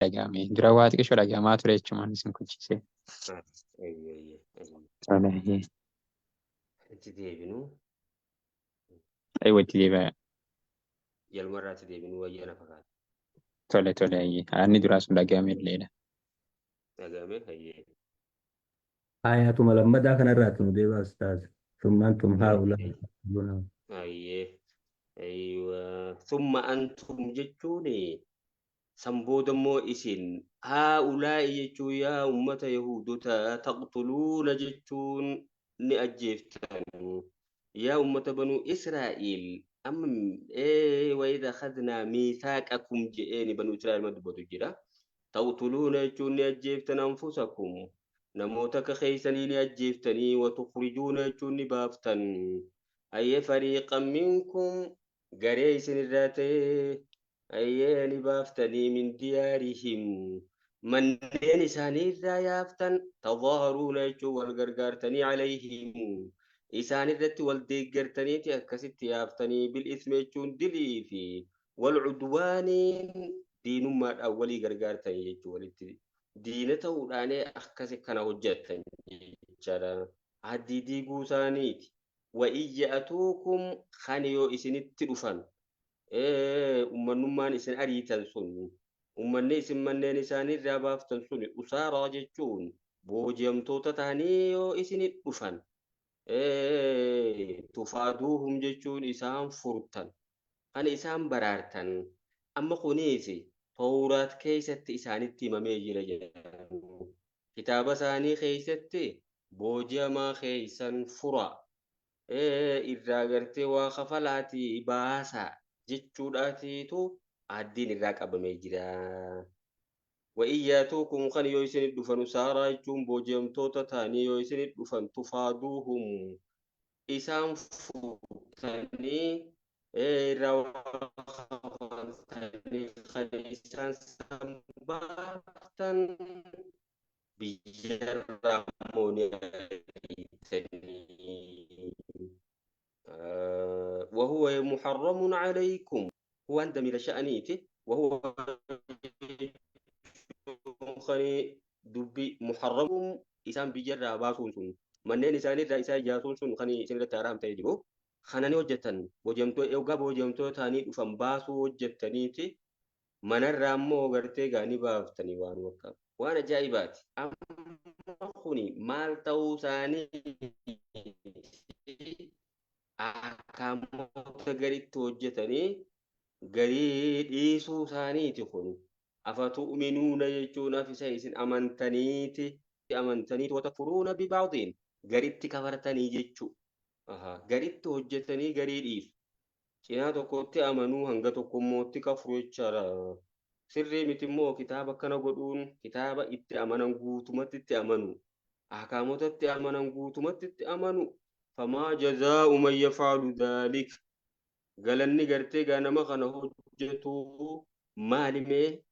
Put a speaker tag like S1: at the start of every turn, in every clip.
S1: dhagahame. Dura waa xiqqoo dhagahamaa ture jechuun isin kuchise. Tole.
S2: Itti deebinu.
S1: Wajji deebi'a.
S2: Jalmarraatti deebinu wayyaa na fakkaata.
S1: Tole. Inni duraa sun dhagahame illeedha.
S2: Dhagahame hayyee.
S3: Ayatuma lammadaa kanarraatti nu deebi'a ustaaz. ثم أنتم هؤلاء
S2: hayyee. Aywa. Summa antum jechuuni sanbooda immoo isin haa'ulaa'i jechuun yaa ummata Yahuudota taqtuluuna jechuun ni ajjeeftan. Yaa ummata banuu Israa'il amma wayida khadnaa miisaaqakum je'eeni banuu Israa'il ma dubbatu jira. Taqtuluuna jechuun ni ajjeeftan anfusakum. Namoota akka keeysanii ni ajjeeftanii watukhrijuuna jechuun ni baaftan. Ayyee fariiqan minkum garee isinirraa ta'ee ayyee ni baaftanii min diyaarihim manneen isaaniirraa yaaftan tadaaharuuna jechuun wal gargaartanii calayhim isaanirratti wal deeggartaniiti akkasitti yaaftanii bil ismi jechuun dilii fi wal cudwaaniin diinummaadhaan walii gargaartanii jechuu walitti diina ta'uudhaanee akkasi kana hojjettan jechaadha. Addii diiguu isaaniiti. Wa iyya'atuukum kan yoo isinitti dhufan ummannummaan isin ariitan sun ummanni isin manneen isaaniirraa baaftan sun usaaraa jechuun booji'amtoota ta'anii yoo isinit dhufan tufaaduuhum jechuun isaan furtan kan isaan baraartan amma kuniisi tawraat keessatti isaanitti himamee jira jedhamu kitaaba isaanii keessatti booji'amaa keessan fura irraa gartee waa kafalaatii baasaa jechuudhaatiitu addiin irraa qabamee jira. Wa'iyyaatuukum kan yoo isinit dhufan usaaraa jechuun booji'amtoota ta'anii yoo isinit dhufan tufaaduuhum isaan fuutanii irraa kan isaan sanbaatan biyyarraa moonii وهو محرم عليكم هو عند من شأنيته وهو دبي محرم إسان بجرى باسون سن منين إسان إذا إسان جاسون سن خني سن التعرام تيجو خناني وجتن وجمتو يوغا وجمتو تاني فم باسو وجتنيتي من الرامو غرتي غاني بافتني وان وكا وانا جايبات أخوني مال توساني akaamota garitti hojjetanii garii dhiisuu isaaniiti kun afatu'minuuna jechuun afisa isin amantaniiti watakfuruuna bibaadhiin garitti kafartanii jechuu garitti hojjetanii garii dhiisu cinaa tokkotti amanuu hanga tokkommootti kafru jechaadha sirrii miti immoo kitaaba kana godhuun kitaaba itti amanan guutumatti itti amanu akaamotatti amanan guutumatti itti amanu فما جزاء من يفعل ذلك قالني قرتي قانا ما خنا هجتو مالمي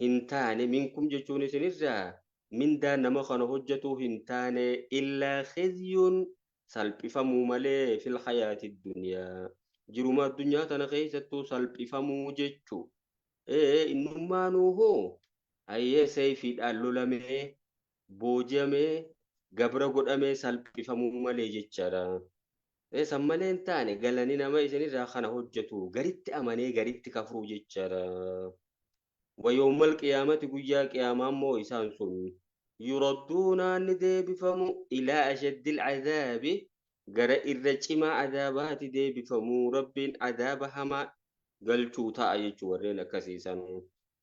S2: هنتاني منكم جتوني سنرجع من دانا ما خنا هجتو هنتاني إلا خزي سلب فمو ملي في الحياة الدنيا جرما الدنيا تنخيستو سلب فمو جتو إنما نوهو أي سيفي اللولمي بوجمي gabra godhamee salphifamuu malee jechaadha. San malee hin taane galanii nama isinirraa kana hojjetu garitti amanee garitti kafruu jechaadha. Wayyoommal qiyaamati guyyaa qiyaamaa immoo isaan sun yuradduuna ni deebifamu ilaa ashaddil cadaabi gara irra cimaa adaabaati deebifamu rabbiin adaaba hamaa galchuu ta'a jechuu warreen akkasiisan.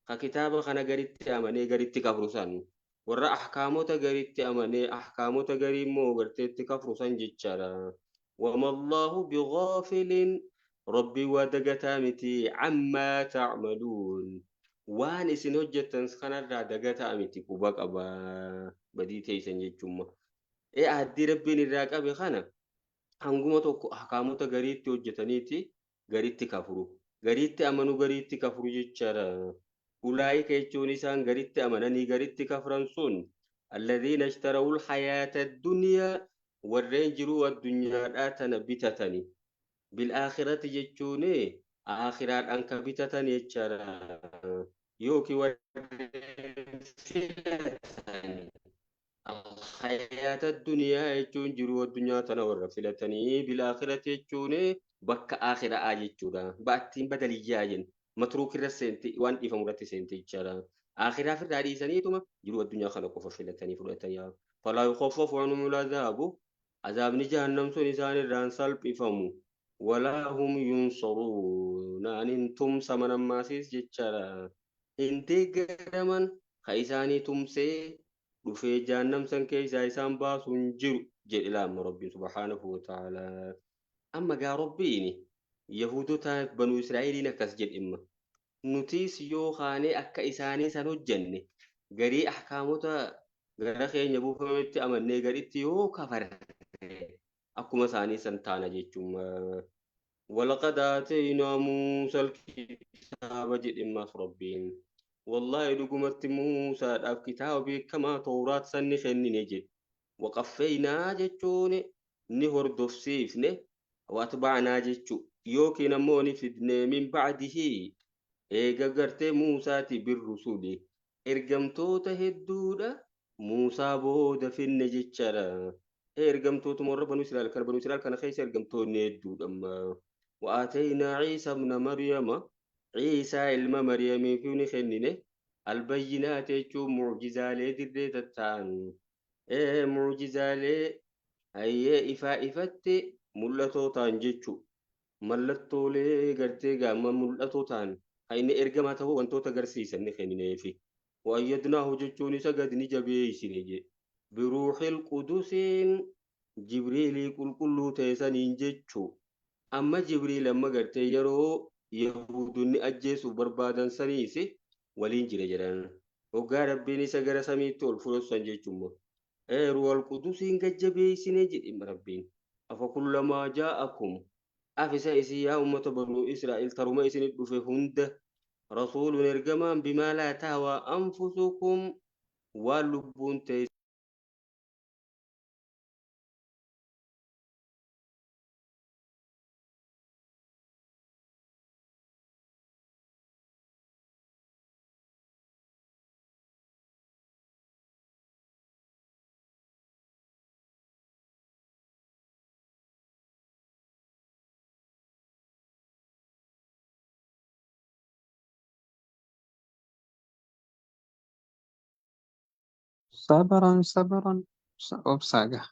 S2: Ka kitaaba kana garitti amanee garitti kafru san. warra ahkaamota garitti amanee ahkaamota garii immoo garteetti kafru san jechaadha. Wama Allahu bigaafilin rabbii waa dagataa miti ammaa ta'maluun waan isin hojjettan kanarraa dagataa miti quba qaba badii teessan jechuudha. Addii rabbiin irraa qabe kana hanguma tokko ahkaamota gariitti hojjetaniiti gariitti kafru gariitti amanu gariitti kafru jechaadha. أولئك يجون إنسان قريت أمنني قريت كفرنسون الذين اشتروا الحياة الدنيا والرنجروا الدنيا آتنا بتتني بالآخرة يجوني آخرات أنك بتتني يجرى يوكي ورفلتني الحياة الدنيا يجون جرو الدنيا تنور فلتني بالآخرة يجون بك آخرة آية باتين بدل جاين متروك الرسنتي وان إفهم رتسنتي جرا آخرة في الداري سنيتما جرو الدنيا خلقوا فلتني فلتني فلا يخفف عنهم العذاب عذاب جهنم سنسان الران سلب إفهموا ولا هم ينصرون أن انتم سمنا ماسيس جتشارا انتي قرمن خيساني تمسي dhufee jahannam san keessaa isaan baasuu hin jiru jedhe laamma rabbiin subhaanahu wa ta'ala. Amma gaa rabbiin Yahudotaaf banuu Israa'eliin akkas jedhimma. Nutis yoo kaanee akka isaanii san hojjenne garii ahkaamota gara keenya buufametti amannee garitti yoo kafarre akkuma isaanii san taana jechuun. ولقد آتينا موسى الكتاب جئ ربين والله دقمت موسى أب كتاب كما توراة سن خني نجد وقفينا جتون نهر دفسيفن واتبعنا جتو يوكي نموني فدن من بعده إيجا قرت موسى بالرسول إرقمتو تهدودا موسى بود في النجتشرا إرقمتو تمر بنو إسرائيل كان خيس إرقمتو ندود أما وآتينا عيسى ابن مريم عيسى علم مريم في خنينه البينات يجو معجزالي دردت التان إيه معجزالي هي إفات ملتو تان جيتشو ملتو لي قرتي قام ملتو تان هاي إرقماته وانتو تقرسيسا نخنينه في وأيدناه جيتشو نسقد نجبيس نجي بروح القدس جبريل كل تيسان جيتشو أما جبريل لما قرت يرو يهودني أجيسو بربادا سنيسي ولين جرى جران وقال ربيني سقر سميتو الفلوس سنجيشمو روح القدس إن جبي سنجي ربين أفكلما جاءكم أفسا إسي يا أمة بنو إسرائيل ترمى إسن في هند رسول نرجما بما لا تهوى أنفسكم واللبون تيس
S1: صبرا صبرا وبساقة.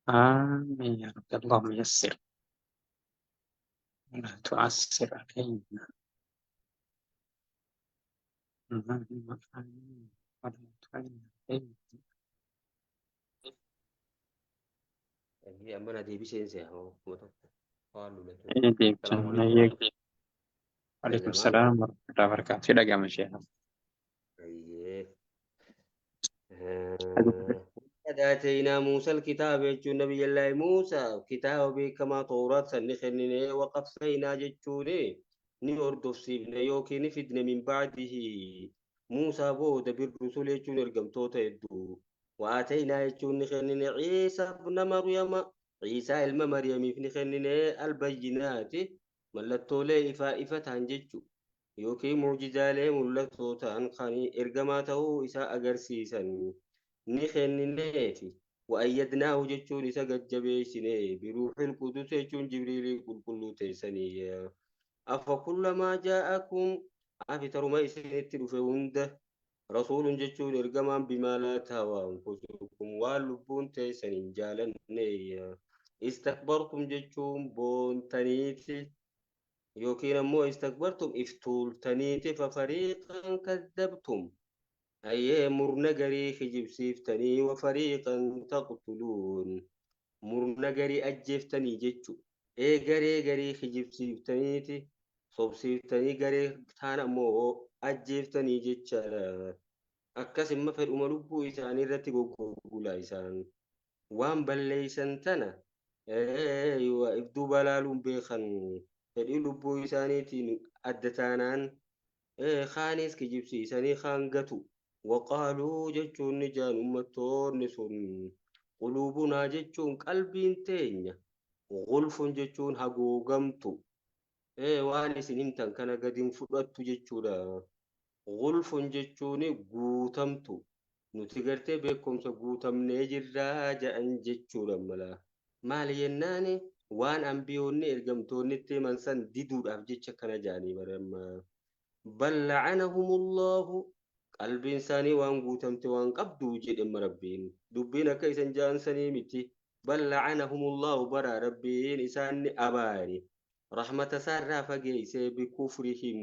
S1: آمين يا رب، اللهم يسر ولا تعسر علينا. اللهم آمين ولا تعين علينا.
S2: هي أمانة دي بسينسي هو قالوا لك
S1: إيديك
S2: السلام
S1: جنة
S2: عليكم
S1: إيديك. وعليكم
S2: جماعة
S1: السلام ورحمة الله وبركاته. سيدك يا مشيخ.
S2: أيه قد آتينا موسى الكتاب يجو نبي الله موسى كتاب كما توراة سنخنين وقفينا جتشوني نيوردوف سيبنا يوكي نفدنا من بعده موسى بود بالرسول يجو نرقم توتا يدو وآتينا يجو نخنين عيسى ابن مريم عيسى علم مريم في نخنين البينات ملتو لي إفا تنججو يوكي معجزالي ملتو تنقاني إرقماته إساء أقرسيسا ni kennineefi وأيدناه جتشون إسا قد جبيسني بروح القدس جتشون جبريل قل كل تيسني أفكلما جاءكم أفتر ما إسنت فهند رسول جتشون إرقما بما لا تهوى أنفسكم واللبون تيسن جالني استكبرتم جتشون بونتنيتي يوكين أمو استكبرتم افتولتنيتي ففريقا كذبتم أي مرنقري خجب سيفتني وفريقا تقتلون مرنقري أجفتني جتشو إيه قري خجب سيفتنيتي صوب سيفتني قري تانا مو أجفتني جتشا أكاس ما في الأملوبو إساني رتي قوقولا إسان وان بليسان تنا إيه إبدو بلالون بيخن فدي لبو إسانيتي أدتانان إيه خانيس كجيبسي إساني خانقتو وقالوا جتشون نجان أمتون سن قلوبنا جتشون قلبين تينيا غلف جتشون هقوقمتو إيه واني سنين كان قدين فدتو جتشودا غلف جتشون قوتمتو nuti gartee beekumsa guutamnee jirraa ja'an jechuudha mala. Maali jennaani waan ambiyoonni ergamtoonni itti himan san diduudhaaf jecha kana ja'anii baramma. Bal la'anahumullahu qalbiin isaanii waan guutamte waan qabdu jedhama rabbiin. Dubbiin akka isan ja'an sanii miti. Bal la'anahumullahu bara rabbiin isaan abaari. Rahmata isaarraa fageessee bikufrihim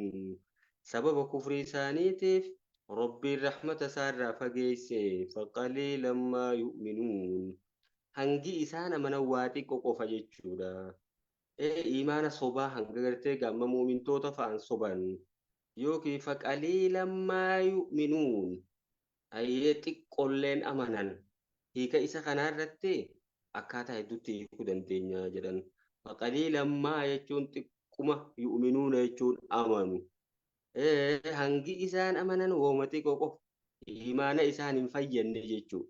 S2: sababa kufrii isaaniitiif ربي الرحمة سار فجيسي فقليلا ما يؤمنون هنجي إسانا من واتي كوكو فجيتشودا إيه إيمان صبا هنجرتي قام مؤمن توتا فان صبان يوكي فقليلا ما يؤمنون أيتي قولين أمانا هيك إسا خنارتي أكاتا يدوتي كودن تينيا جدن فقليلا ما يجون تكما يؤمنون يجون أمانو hangi isaan amanan woomati qoqof imaana isaan hin fayyadne jechuudha.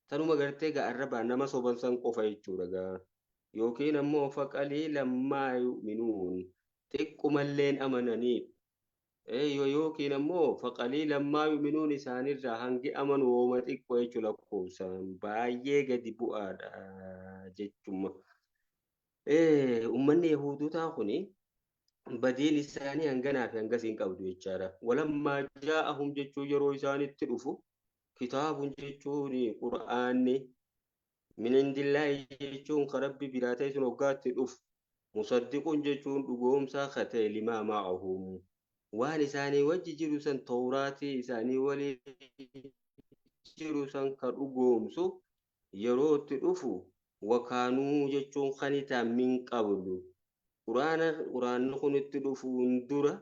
S2: Tanuma gartee arrabaan nama soban san qofa jechuudha gaa. Yookiin ammoo faqalii lammaa yu'minuun xiqqummalleen amananiif. Yookiin ammoo faqalii lammaa yu'minuun isaanirraa hangi amanu wooma xiqqoo jechuudha lakkoofsaan baay'ee gadi bu'aadha jechuudha. Uummanni Yahudotaa kuni badiin isaanii hanganaa fi hangasiin qabdu jechaadha. Walammaa jaa'ahum jechuun yeroo isaanitti dhufu kitaabun jechuun qura'aanni min indillaahi jechuun kan rabbi biraa ta'e sun hoggaatti dhufu musaddiquun jechuun dhugoomsaa katee limaa ma'ahum waan isaanii wajji jiru san tawraatii isaanii walii jiru san kan dhugoomsu yeroo itti dhufu wakaanuu jechuun kanitaan min qabdu. قرآن كنت دفون درة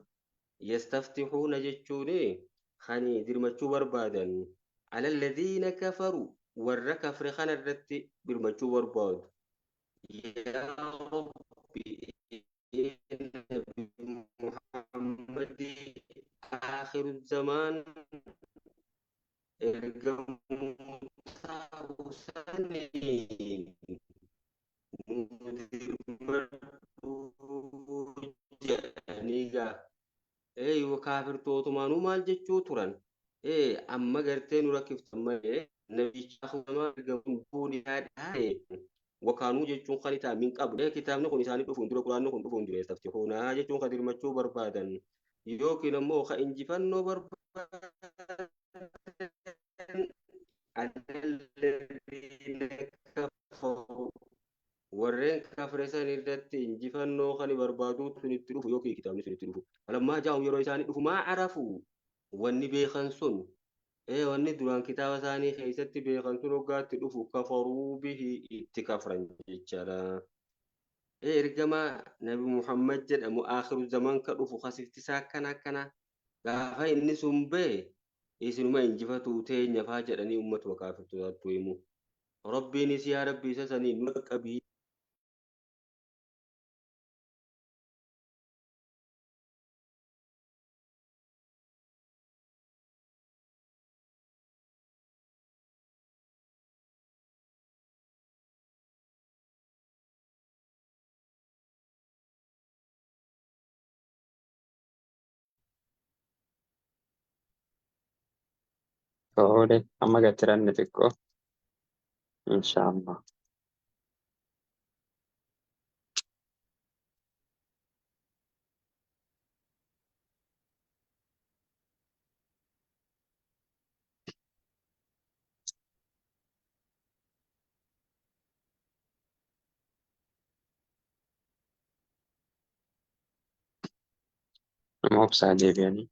S2: يستفتحون جتشوني خاني درمتشو بربادا على الذين كفروا ورك فرخان الرت برمتشو برباد يا ربي محمد آخر الزمان ارجم سنين jedhaniigaa yoo kaafirtootumaanuu maal jechuu turan amma gartee nu rakkiftan malee nabicha namaa ergamuun buun isaa dhaa'e wakaanuu jechuun kan isaa min qabu kitaabni kun isaanii dhufuun dura quraanni kun dhufuun dura istaftihuunaa jechuun kan dirmachuu barbaadan yookiin ammoo kan injifannoo barbaadan alladhiina kafaru warreen kafre san irratti injifannoo kan barbaaduu sunitti dhufu yookiin kitaabni sunitti dhufu alammaa jaa'u yeroo isaanii dhufu maa arafu wanni beekan sun wanni duraan kitaaba isaanii keessatti beekan sun hoggaatti dhufu kafaruu bihi itti kafran jechaadha. Ergama nabi Muhammad jedhamu akhiru zaman ka dhufu kasiftisaa akkana gaafa inni sun bee isinuma injifatu teenya faa jedhanii ummatuma kaafirtootaatti himu. Rabbiinis yaa rabbi isa sanii nu qabii
S1: Tole, amma gatti ranne xiqqoo. إن شاء الله. ما هو بسعدي يعني.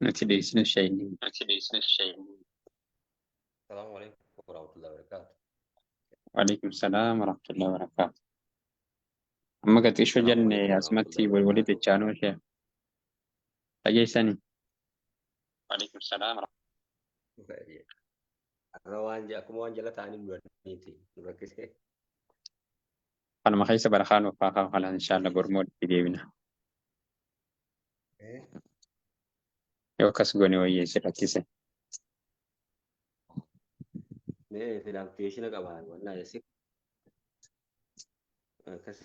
S1: نتيجة اسم الشيء.
S2: السلام عليكم ورحمة الله وبركاته.
S1: وعليكم السلام ورحمة الله وبركاته. أما قد إيش
S2: السلام
S1: وجن
S2: عليكم ورحمة الله
S1: أسمتي والولد
S2: وبركاته.
S1: الجانو شيء. أجي سني. وعليكم السلام ورحمة
S2: أنا وانجا أكو وانجا لا تعني بنيتي نركز.
S1: الله. أنا ما خيس برخان وفاقا خلا إن شاء الله برمود في ديبنا. يو كسبوني ويسير كيسه.
S2: نه في الابلكيشن كمان ولا يسير كسي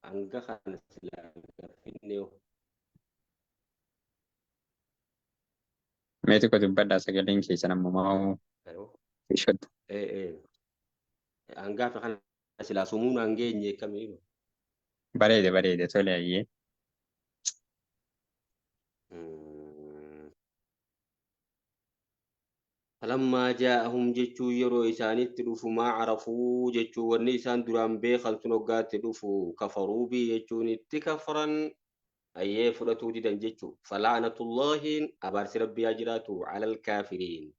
S2: أنجا خان سلا في النيو.
S1: ميتو كتب بدأ سجلين كيسة نمو ماو
S2: أيوه.
S1: يشد.
S2: إيه أنجا في خان سلا سمون أنجا نيه كمينو.
S1: بريدة تولي أيه.
S2: فلما جاءهم جتشو يرو إساني تلوفو ما عرفوا جتشو وني إسان دران بيخل تنوغات تلوفو كفروا بي جتشو نتكفرا أيه فرطو دي جتشو فلعنة الله أبارس ربي أجراتو على الكافرين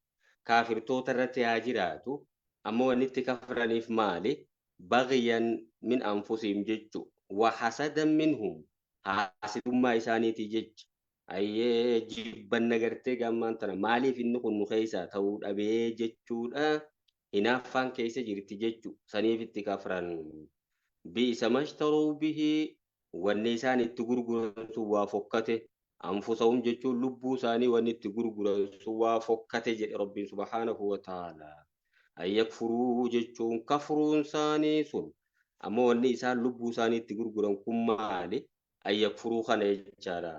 S2: كافر توترت أجراتو أمو نتكفرا نف مالي بغيا من أنفسهم جتشو وحسدا منهم حاسد ما إساني تجتش ayyee jibbanna gartee gammaan tana maaliif inni kun nu keessaa ta'uu dhabee jechuudha hinaaffaan keessa jirti jechu saniif itti kafran bi'isa mashtaruu bihi wanni isaan itti gurguran sun waa fokkate anfusahum jechuun lubbuu isaanii wanni itti gurguran sun waa fokkate jedhe rabbiin subhaanahu wa ta'ala ayyakfuruu jechuun kafruun isaanii sun ammoo wanni isaan lubbuu isaanii itti gurguran kun maali ayyakfuruu kana jechaadha.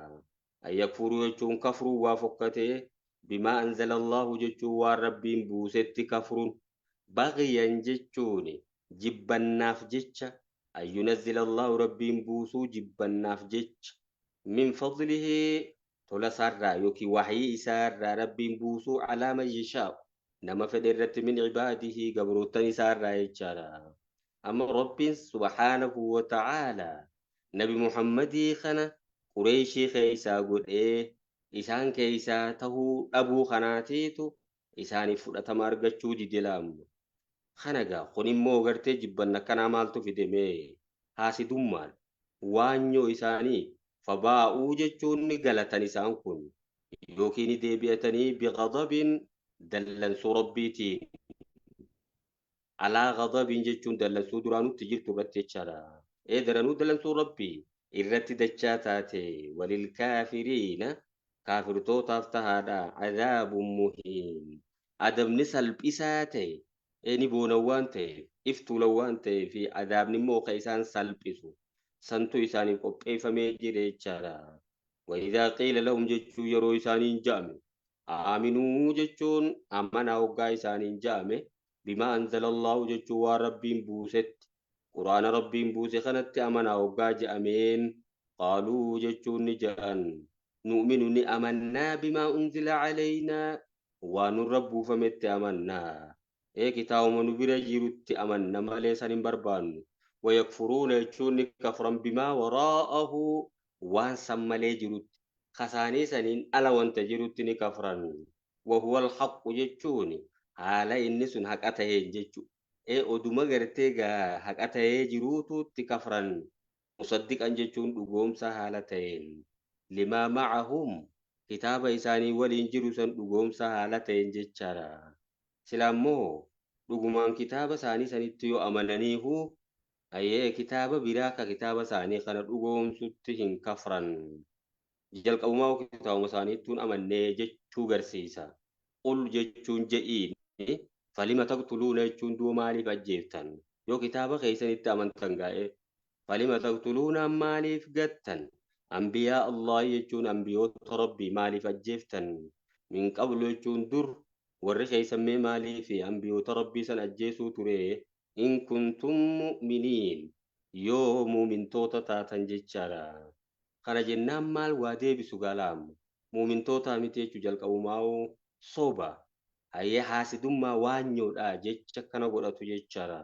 S2: أن يكفروا يجون كفروا وافقته بما أنزل الله جتشو والربين بوست كفر بغيا جتشوني جبا ناف جتش أن ينزل الله ربين بوسو جبا ناف جتش من فضله تولا سارة يوكي وحي سارة ربين بوسو على من يشاء نما فدرت من عباده قبروتني سارة يجارا أما رب سبحانه وتعالى نبي محمد خنا Qureeshii keessaa godhee isaan keessaa tahuu dhabuu kanaatiitu isaaniif fudhatama argachuu dide laamu. Kana gaa kun immoo gartee jibbanna kanaa maaltu fidemee haasidummaan waanyoo isaanii fabaa'uu jechuun ni galatan isaan kun yookiin deebi'atanii biqadabin dallansuu rabbiitiin alaa qadabin jechuun dallansuu duraanutti jirtu irratti jechaadha. Daranuu dallansuu rabbii. irratti dachaa taate walil kaafiriina kaafirtootaaf tahaadha cadaabun muhiin adabni salphisaa ta'e ni boonawwan ta'e iftuulawwan ta'e fi adabni immoo kan isaan salphisu santu isaaniif qopheeffamee jira jechaadha. وإذا قيل لهم جتشو يرو إسانين جامع آمنوا جتشون أمنا وقا إسانين جامع بما أنزل الله جتشو وربين بوست قرآن ربين بوس خنت أمنا وقا جامين قالوا جتشون نجان نؤمن نأمنا بما أنزل علينا ونرب فمت أمنا إيه كتاب من برجيرت أمنا ما ليس بربان ويكفرون جتشون كفرا بما وراءه waan sammalee jirutti kasaanii saniin ala wanta jirutti ni kafran وهو الحق jechuun haala inni sun haqa ta'ee jechu oduma gartee gaa haqa ta'ee jiruututti kafran musaddiqan jechuun dhugoomsa haala ta'een limaa ma'ahum kitaaba isaanii waliin jiru san dhugoomsa haala ta'een jechaadha silaammoo dhugumaan kitaaba isaanii sanitti yoo amananiihu kitaaba biraa ka kitaaba isaanii kana dhugoomsutti hin kafran jalqabumaa kitaabuma isaaniittuun amannee jechuu garsiisa qul jechuun je'iin falima taqtuluuna jechuun du'a maaliif ajjeeftan yoo kitaaba keessanitti amantan gaa'e falima taqtuluuna maaliif gattan anbiyaa Allah jechuun anbiyoota rabbii maaliif ajjeeftan min qablu jechuun dur warri keessanmee maaliif anbiyoota rabbii san ajjeesuu ture in kuntum mu'miniin yoo muumintoota taatan jechaadha kana jennaan maal waa deebisu galaam muumintoota miti jechuu jalqabumaa soba hayyee haasidummaa waanyoodha jecha kana godhatu jechaadha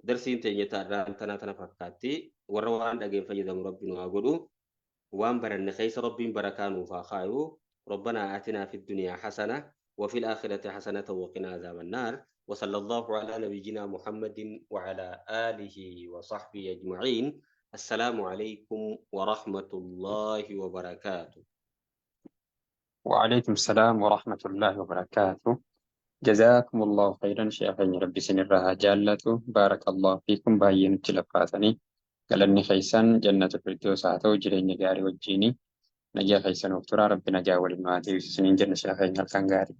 S2: darsiin teenya taadhaan tana fakkaatti warra waan dhageen fayyadamu rabbiin haa godhu waan baranne keessa rabbiin barakaa nuuf haa kaayu ربنا آتنا في الدنيا حسنة وفي الآخرة حسنة وقنا عذاب النار وصلى الله على نبينا محمد وعلى آله وصحبه أجمعين السلام عليكم ورحمة الله وبركاته.
S1: وعليكم السلام ورحمة الله وبركاته. جزاكم الله خيرا شيخنا ربي سنرها جالته بارك الله فيكم باين تلفاتني قالني خيسان جنة الفردوس عتو جرين جاري وجيني نجا خيسان وفترى ربنا جاول المعاتي سنين جنة شيخنا الكنغاري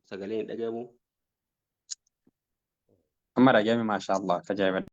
S2: سجلين أجابوا
S1: أما رجامي ما شاء الله كجايب